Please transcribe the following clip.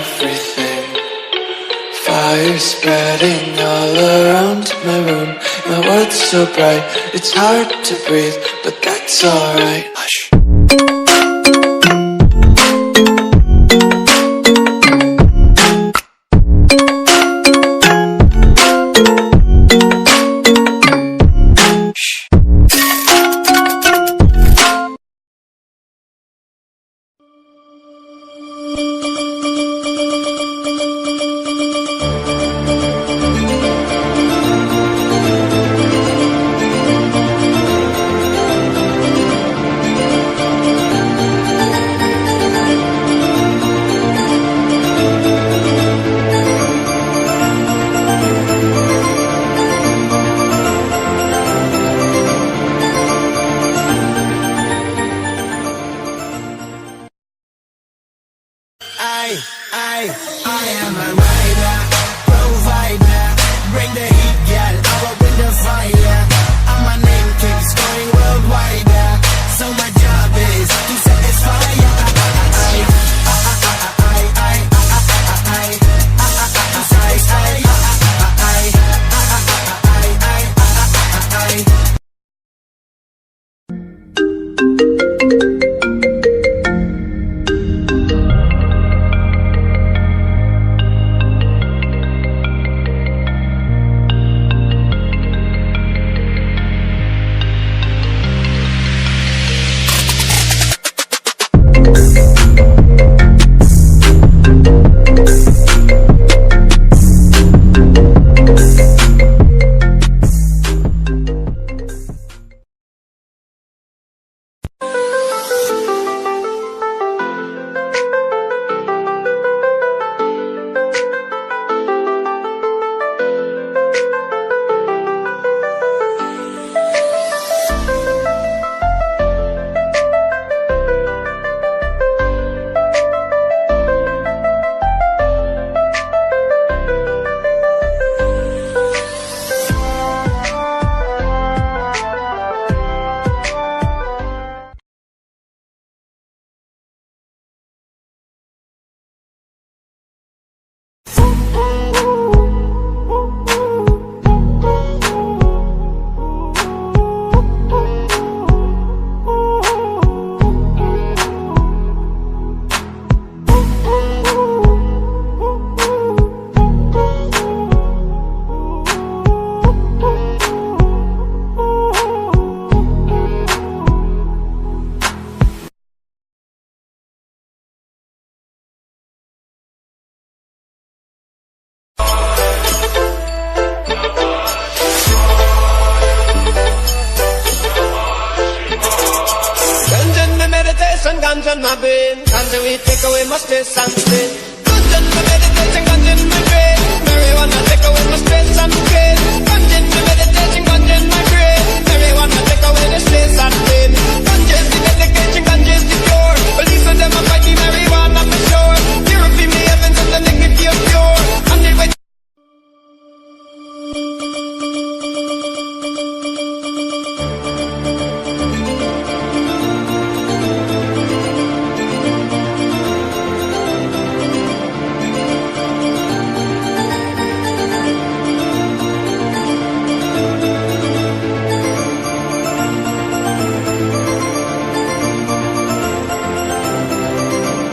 everything. Fire spreading all around my room. My world's so bright, it's hard to breathe, but that's alright. Hush. I am a rider, provider. Bring the heat, girl, I will bring the fire. And my name keeps going worldwide. So my job is to satisfy. Meditation, ganja, my brain. Ganja, we take away my stress and strain.